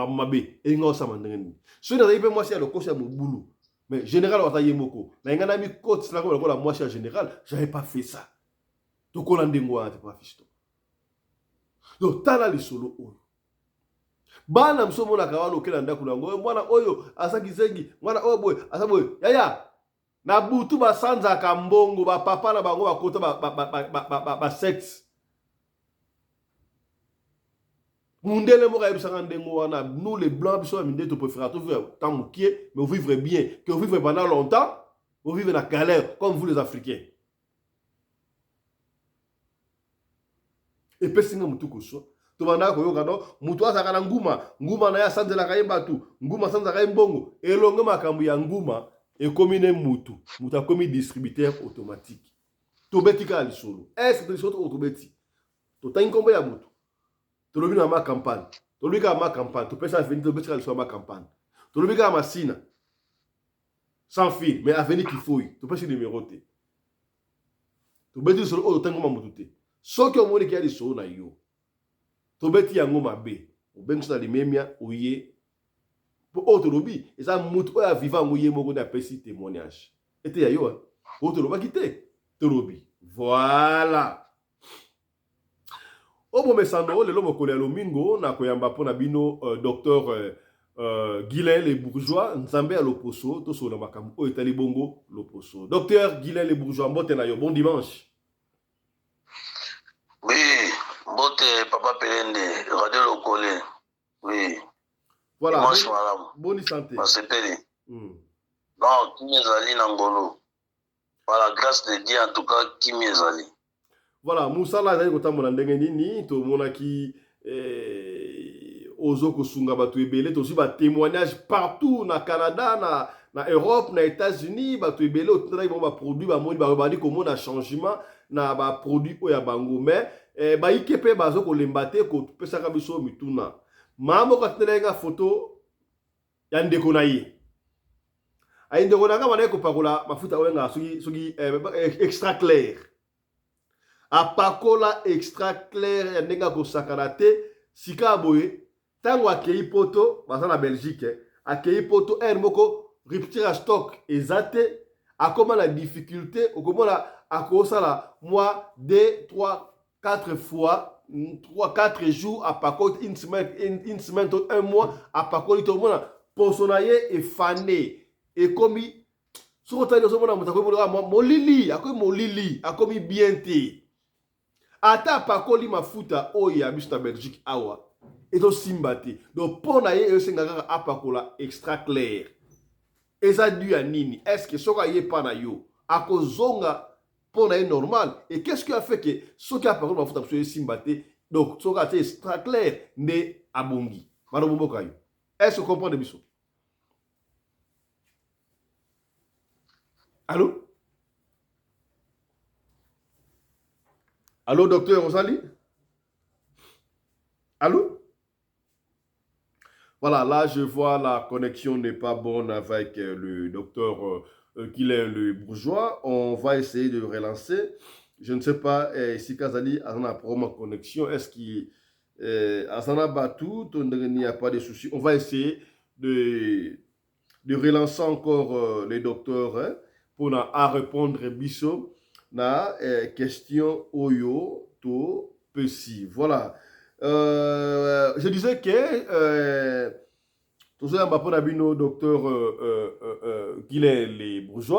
mabe elinga osama ndenge nini soki nazali mpe mwasi ya lokoso ya mobulu mais général wata ye moko na ngana mi côte la ko la mwasi ya général j'avais pas fait ça to kona ndengo wana te pas Fiston donc tala lisolo oyo bana msomo na kawalo kela ndako nango mwana oyo asaki zengi mwana oyo boy asaboy yaya na butu basanza ka mbongo ba papa na bango bakota ba sexe mundele mo kayebisa ndengo wana nous les blancs biso minde to préférer to vivre tant mokié mais vivre bien que vivre pendant longtemps vous vivre la galère comme vous les africains et pesinga mutu ko so to banda ko yoka no mutu asaka na nguma na ya sanzela kayeba tu nguma sanza kayembongo elonge makambu ya nguma et comme une mutu a commis distributeur automatique to betika lisolo est-ce que lisolo automatique to tangi kombo ya mutu to lobi na ma campagne to lobi ka ma campagne to pesa venir to betika lisolo ma campagne to lobi ka masina sans fil mais avenir qu'il faut to pesa numéro te to beti lisolo o tangi kombo mutu te soki o moni ki ya lisolo na yo to beti yango mabe o bengi na limemia oye pour autre lobby et ça mutu oya vivant ngo yemo ko na pesi témoignage était ya yo autre lobby quitté to lobby voilà o bo mesando le lomo ko le lomingo na ko yamba pona bino docteur Guilain les bourgeois nzambe à l'oposo to so na makambo o etali bongo l'oposo docteur Guilain les bourgeois mbote na yo bon dimanche. Oui mbote papa Pelende radio lokole oui. Voilà, bonne santé. Donc, Kimezali Nangolo. Par la grâce de Dieu, en tout cas, Kimezali. Voilà, Moussa là, il y a un nini, tout le monde qui Ozo Kosunga Batu Ebele, aussi un témoignage partout au Canada, na Europe na États-Unis bato ebele otala ba produit ba moni ba bandi komo na changement na ba produit oya bango mais ba ikepe bazo ko lembate ko pesaka biso mituna mambo ka telenga photo ya ndeko na ye ay ndeko na ngama na ko pakola mafuta oyenga soki extra clair apakola extra clair ya ndenga ko sakana te sika boye tango akei poto baza na Belgique akei poto moko rupture à stock ezate akoma la difficulté okomona akosala moi 2 3 4 fois 3 4 jours apakoli une semaine tout un mois apakoli to mona posonaye efane ekomi sokotali osomona moto akomi molili akomi bien te ata apakoli mafuta oyo ya biso na Belgique awa ezo simba te donc pona ye esenga kaka apakola extra clair eza dû à nini est-ce que soka ye pa na yo akozonga pona ye normal et qu'est-ce qui a fait que soki apakola mafuta biso esimba te donc soka ate extra clair nde abongi bana bomboka yo est-ce que comprendre biso allô allô docteur Rosali allô. Voilà, là, je vois la connexion n'est pas bonne avec le docteur Guilain le Bourgeois. On va essayer de relancer. Je ne sais pas si Kazali a un problème de connexion. Est-ce qu'il a battu? Il n'y a pas de souci. On va essayer de relancer encore les docteurs hein, pour à répondre biso na question Oyo to Pessi. Voilà. Je disais que toujours un rapport d'abino docteur Guilain les Bourgeois.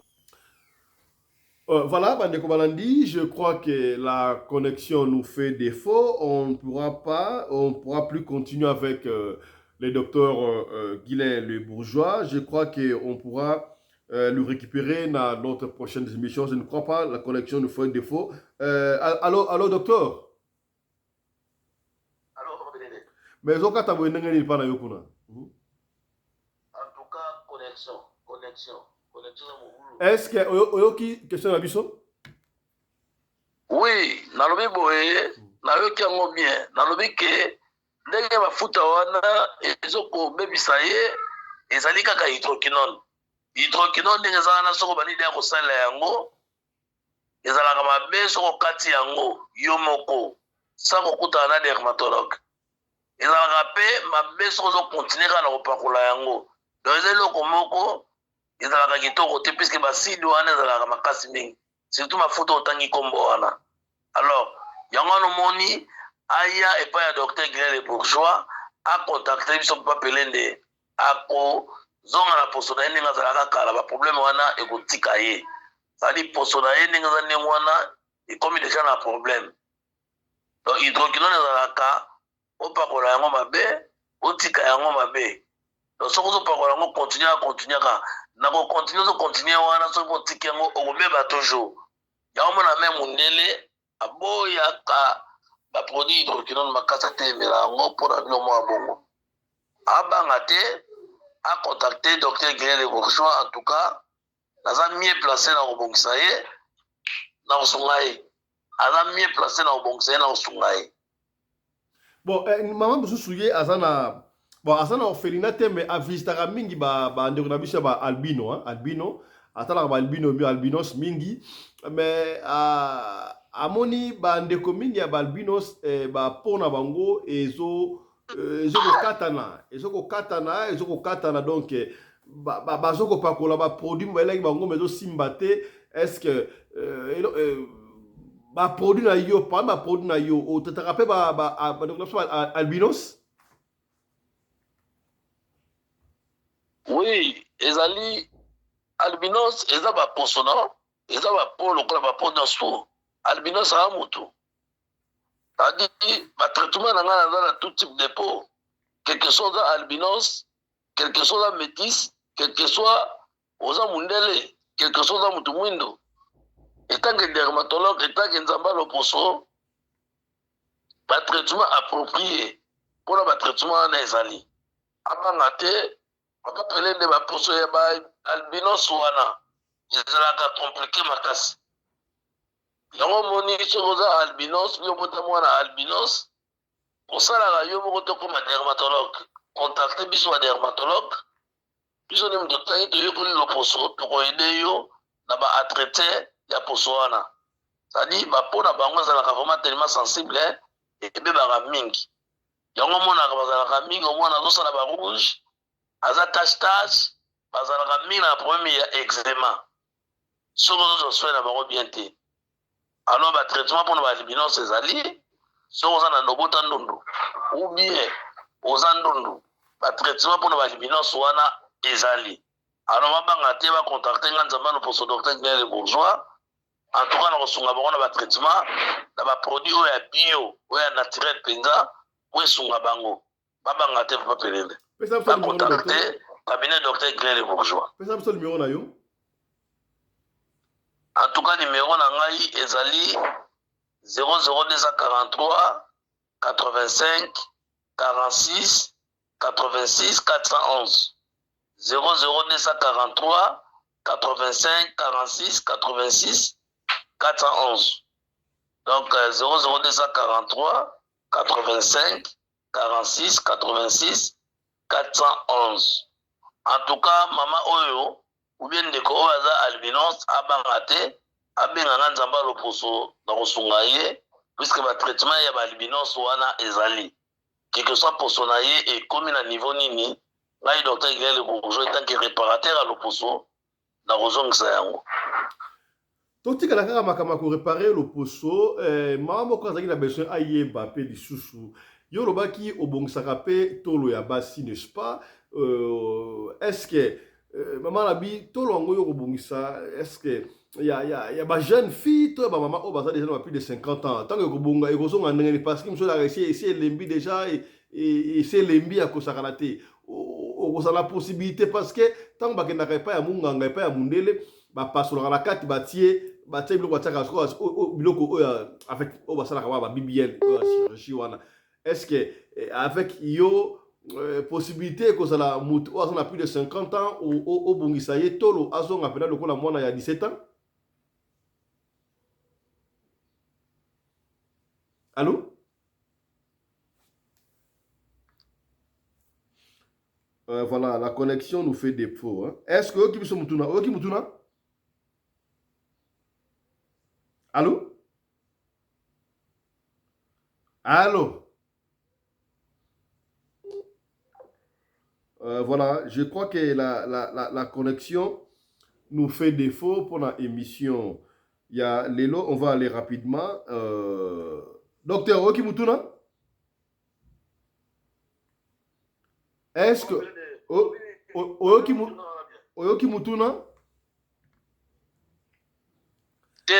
Voilà, Bandeko Balandi, je crois que la connexion nous fait défaut. On ne pourra plus continuer avec le docteur Guilain les Bourgeois. Je crois qu'on pourra le récupérer dans notre prochaine émission. Je ne crois pas, la connexion nous fait défaut. Allô, docteur? Mais au cas où tu n'as pas na yokuna. En tout cas, connexion. Est-ce que oyoki question na biso? Oui, nalobi boye, nayoki yango bien. Nalobi ke ndenge mafuta wana ezoko bebisa ye ezali kaka hydroquinone. Hydroquinone ndenge ezalaka na soko banide ya kosalela yango ezalaka mabe soko kati yango yo moko sa kokutana na dermatologue. ezalaka pe mabe soko ozokontinue kaka na kopakola yango donc eza eloko moko ezalaka kitoko te puiske baside wana ezalaka makasi mingi surtout mafuta otangi nkombo wana alors yango wana omoni aya epai ya docteur Guilain le Bourgeois akontakte biso mpa pelende akozonga na poso na ye ndenge azalaka kala baproblème wana ekotika ye sadi poso na ye ndenge eza ndenge wana ekomi deja na problème donc hydroquinone ezalaka opakola yango mabe otika yango mabe donc soki ozopakola yango continue ka na kocontinue ozocontinue wana soki otiki yango okobeba toujours yango mona me mundele aboyaka baproduit hydroquinone makasi atembela yango mpona bino mwa bongo abanga te acontacte docteur Guilain le Bourgeois. En tout cas naza mieux placé na kobongisa ye na kosunga ye aza mieux placé na kobongisa ye na kosunga ye. Bon, maman mosusu ye azana orphelinat te mais avisitaka mingi bandeko na biso ba albino albino atalaka ba albinos mingi mais amoni bandeko mingi ya ba albinos bapona bango ezokokatana donc bazokopakola baproduit baelaki bango mais ezosimba te est-ce que baproduit na yo parmi baproduit na yo otataka mpe albinos? Oui, ezali albinos eza baposo na eza bapo lokola bapo nyonso albinos aa motu adi batraitement na ngai naza na tout type de peau quelque soit oza albinos quelque soit oza métis quelque soit oza mundele quelque soit oza motu mwindo etanke dermatologue etanke nzamba loposo batraitement approprié mpona batraitement wana ezali abanga te papa pelende baposo ya albinos wana ezalaka compliqué makasi. Yango moni soki oza albinos yo bota mwana albinos osalaka yo moko tokoma dermatologue contacte biso ba dermatologue biso ni mutu tangi toyekoli loposo tokoyede yo na baatraite ya poso wana c'est-à-dire bapona bango ezalaka vraiment tellement sensible ebebaka mingi yango omonaka bazalaka mingi omona azosala barouge aza tache bazalaka mingi na problème ya eczéma soki ozozoswele na bango bien te alors batraitement mpona baalbinos ezali soki oza na lobota ndundu ou bien oza ndundu batraitement mpona baalbinos wana ezali alors babanga te bacontacte nga nzambe loposo docteur Guinée le bourgeois en tout cas na kosunga bango na batraitement na baproduit oyo ya bio oyo ya naturel mpenza oyo esunga bango babanga te papa pelele bacontacte cabinet docteur Guinée le bourgeois. Pesa biso numéro na yo. En tout cas numéro na ngai ezali 00243 85 46 86 411 00243 85 46 86 411 donc 00243 85 46 86 411. En tout cas mama oyo ou bien ndeko oyo aza albinos abanga te abenganga nzambe loposo na kosunga ye puisque batraitement ya baalbinos wana ezali quelque soit poso na ye ekomi na niveau nini ngai docteur Guinée le bourgeois tant que réparateur à loposo na kozongisa yango. Totikala kaka makambo korepare loposo mama moko azalaki na besoin ayeba mpe lisusu yo olobaki obongisaka mpe tolo ya basi n'est-ce pas est-ce que maman nabi tolo yango yo kobongisa est-ce que ya ba jeune fille to ba maman o baza déjà na plus de 50 ans tant que kobonga ekozonga ndenge parce que mso la esi elembi déjà et c'est lembi ya kosakana te okozala possibilité parce que tant bakendaka epai ya munganga epai ya mundele bapasolaka na kati batie biloko batiaka biloko oyo en fait oyo basalaka wana babibiel oyo ya chirurgie wana est-ce que avec yo possibilité ekozala motu oyo aza na plus de 50 ans obongisa ye tolo azonga mpena lokola mwana ya 17 ans. Allô? Voilà, la connexion nous fait défaut. Hein. Est-ce que Oki Mutuna? Oki Mutuna? Allô? Allô? Voilà, je crois que la connexion nous fait défaut pour la émission. Il y a Lélo, on va aller rapidement. Docteur Oki Mutuna? Est-ce que Oyoki Mutuna? Oyoki Mutuna te,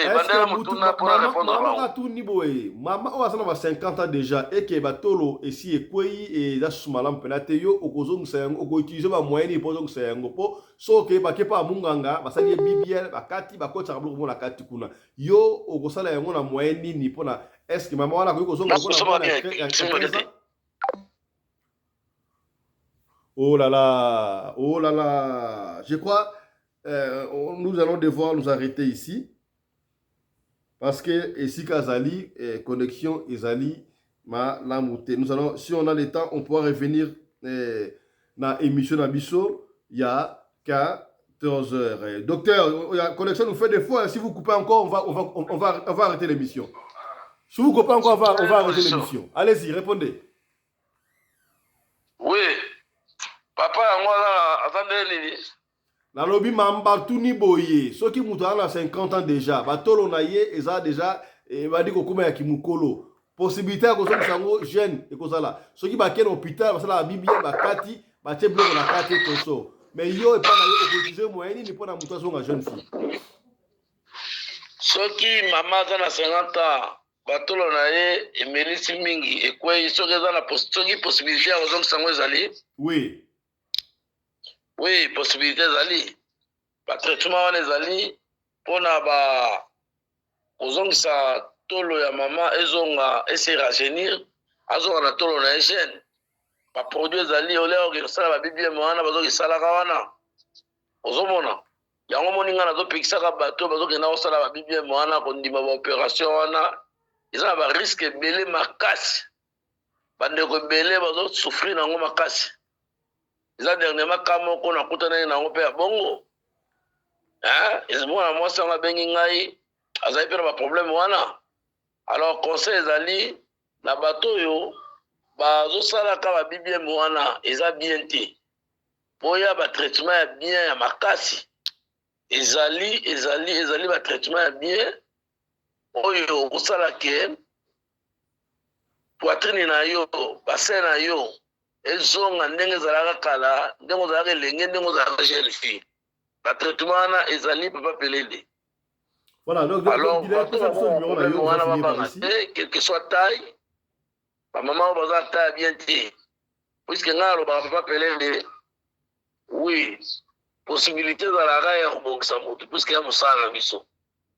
bandela Mutuna pour répondre à Maman Katuni boye, maman o asana ba 50 ans déjà et que batolo esi ekwei et da sumalam penate yo okozo musayango oko utiliser ba moyen ni pozo musayango po so ke ba kepa munganga basali bibiel bakati bakota kablo ko na kati kuna yo okosala yango na moyen ni pona est-ce que maman wana ko kozonga ko na oh là là, je crois nous allons devoir nous arrêter ici parce que ici Kazali connexion Ezali ma la montée. Nous allons, si on a le temps, on pourra revenir dans l'émission d'Abisso il y a 14h. Docteur, la connexion nous fait des fois. Si vous coupez encore, on va arrêter l'émission. Si vous coupez encore, on va arrêter l'émission. Allez-y, répondez. Oui. Papa, moi, attendez. Na lobi mamba tuni boye. Soki mutu ana 50 ans déjà. Batolo na ye eza déjà badi kokoma ya kimukolo. Possibilité ya kozonga sango jeune ekozala. Soki bakena hôpital basala bibia bakati batie bloc na kati toso. Mais yo epa na yo utiliser moyen ni pona mutu azonga jeune fille. Soki mama za na 50 ans batolo na ye emelisi mingi ekwe soki eza na possibilité ya kozonga sango ezali. Oui. Oui, possibilité ezali. Ba traitement wana ezali pona ba kozongisa tolo ya mama ezonga ese rajeunir azonga na tolo na jeune. Ba produit ezali ole okosala ba bibi wana bazongisalaka wana. ozomona yango moninga nazopekisaka bato bazokenda kosala babibieme wana kondima baopération wana eza na bariske ebele makasi bandeko ebele bazosouffrir nango makasi eza dernièrement ka moko nakutanaki nango mpe ya bongo mwana mwasi yango abengi ngai azali mpe na baproblème wana alors conseil ezali na bato oyo bazosalaka babibieme wana eza bien te mpo ya batraitement ya bien ya makasi ezali batraitement ya bien oyo okosala ke poitrine na yo bassin na yo ezonga ndenge ezalaka kala ndenge ozalaka elenge ndenge ozalaka jeune fille batraitement wana ezali papa pelele. Voilà, donc alors bato wana babanga te quelque soit taille bamama oyo baza taille bien te puiske ngai alobaka papa pelele oui possibilité ezalaka ya kobongisa motu puiske ya mosala na biso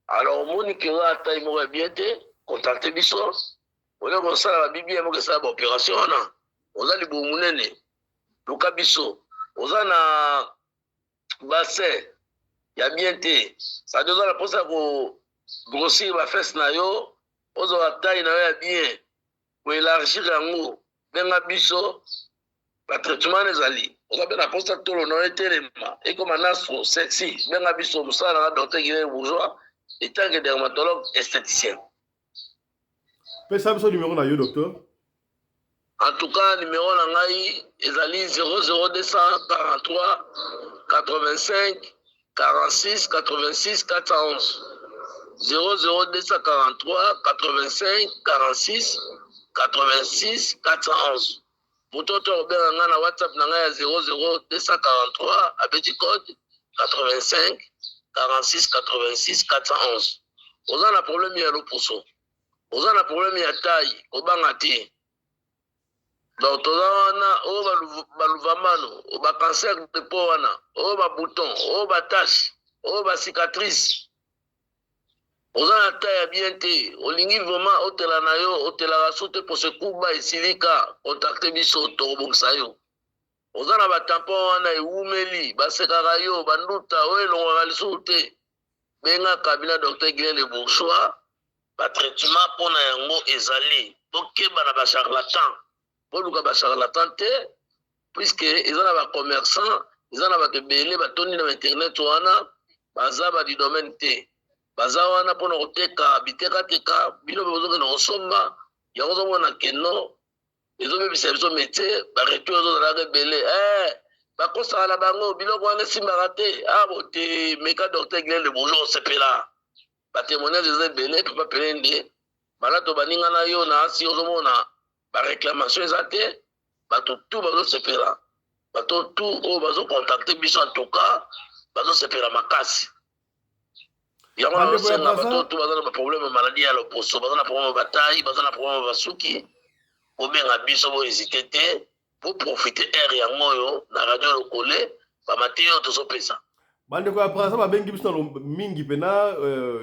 alors omoni ke oyo taille moko ya bien te contacte biso oyo kosala babibieme moko esala baopération wana oza libomo monene luka biso oza na bassin ya bien te sadi oza na mposa ya kogrossir bafese na yo ozwa taille na yo ya bien koélargir yango benga biso batraitement ezali oza mpe na mposa tolo na yo etelema ekoma naso sexy benga biso mosala nanga docteur Guilherme Bourgeois etanke dermatologue esthéticien. Pesa biso numéro na yo docteur. En tout cas, numéro na ngai ezali 00243 85 46 86 411 00243 85 46 86 411. Mutoto obenga nga na WhatsApp na ngai ya 00243 abeti code 85 46 86 411. Oza na problème ya lopuso, oza na problème ya taille, obanga te. Donc toza wana oyo baluvamano oyo bacancer de peau wana oyo babouton oyo batache oyo bacicatrice oza na taille ya bien te olingi vraiment otela na yo otelaka so te pose kuba esilika contacte biso tokobongisa yo. Oza na batampon wana ewumeli basekaka yo banduta oyo elongwaka lisusu te benga kabina docteur Guilherme Bourgeois batraitement mpona yango ezali bokeba na bacharlatan boluka bacharlatan te puisque eza na bacommerçant eza na bato ebele batondi na internet wana baza badi domaine te baza wana mpona koteka bitekateka bino mpe bozokenda kosomba yango ozomona keno ezobebisa biso métier baretour ezozalaka ebele bakosaka na bango biloko wana esimbaka te bote meka docteur Guilherme Bourgeois osepela batémoignage eza ebele papa pelende balato baninga na yo na asi ozomona baréclamation eza te bato tu bazosepela bato tu oyo bazocontacte biso en tout cas bazosepela makasi yango nazosenga bato tu baza na baproblème maladi ya loposo baza na problème bataille baza na problème basuki obenga biso bohésite te po profite aire yango oyo na radio lokole bamate oyo tozopesa bandeko ya Braza babengi biso na mingi pena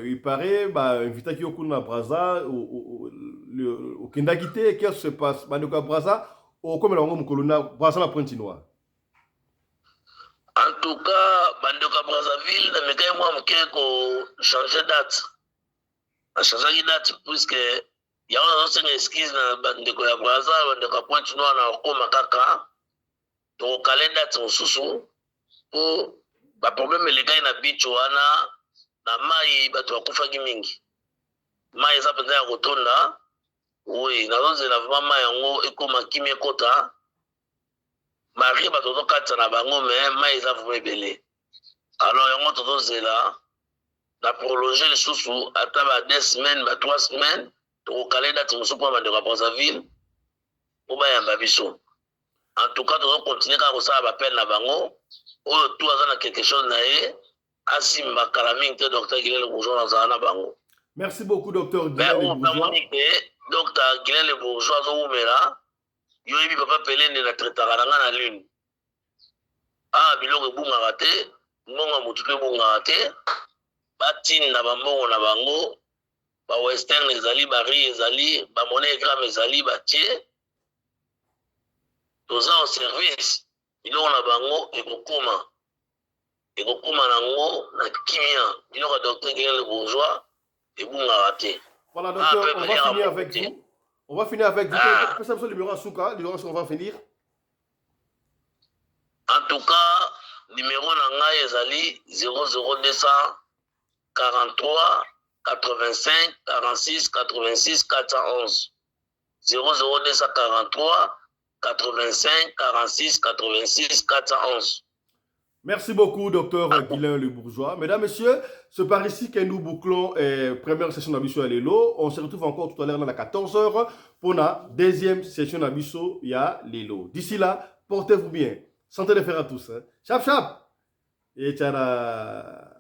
ipare bainvitaki yo kuna na Braza okendaki te qu'est-ce qui se passe bandeko ya Braza okomela bango mokolo na Braza na Pointe Noire. En tout cas bandeko ya Brazzaville namekai mwa moke kochange date nachangeaki date puisque yango nazosenga excuse na bandeko ya Braza bandeko ya Pointe Noire na okoma kaka tokokale date mosusu po baproblème elekai na bicho wana na mai bato bakufaki mingi mai eza mpenza ya kotonda oui nazozela vraimen mai yango ekoma kimi ekota marie bato tozokatisa na bango me mai eza vraimen ebele alors yango tozozela na prolonger lisusu ata ba 2 semaines ba 3 semaines tokokale date mosusu mpo bandeko ya Brazzaville po bayamba biso en tout cas tozokontinue kaka kosala bapele na bango oyo tu aza na quelque chose na ye asimba kala mingi te docteur Guilherme Bourgeois azala na bango. Merci beaucoup docteur Guilherme Bourgeois. Docteur Guilherme Bourgeois azowumela yo yebi papa pelende na traitaka na nga na lune biloko ebungaka te mbongo motu mpe ebungaka te batinda bambongo na bango bawestern ezali bari ezali bamonnaie gramme ezali batie toza en service biloko na bango ekokoma ekokoma nango na kimia biloko ya docteur Guilain Le Bourgeois ebungaka te. Voilà, docteur, on va finir avec vous. On va finir avec vous. Qu'est-ce que le numéro à Souka, on va finir. En tout cas, numéro nanga ezali 00243 85 46 86 411. 00243 85 46 86 411. Merci beaucoup, docteur Guilain Le Bourgeois. Mesdames, Messieurs, c'est par ici que nous bouclons la première session d'Abisso à Lelo. On se retrouve encore tout à l'heure à 14h pour la deuxième session d'Abisso à Lelo. D'ici là, portez-vous bien. Santé de fer à tous. Chap, chap. Et tchara.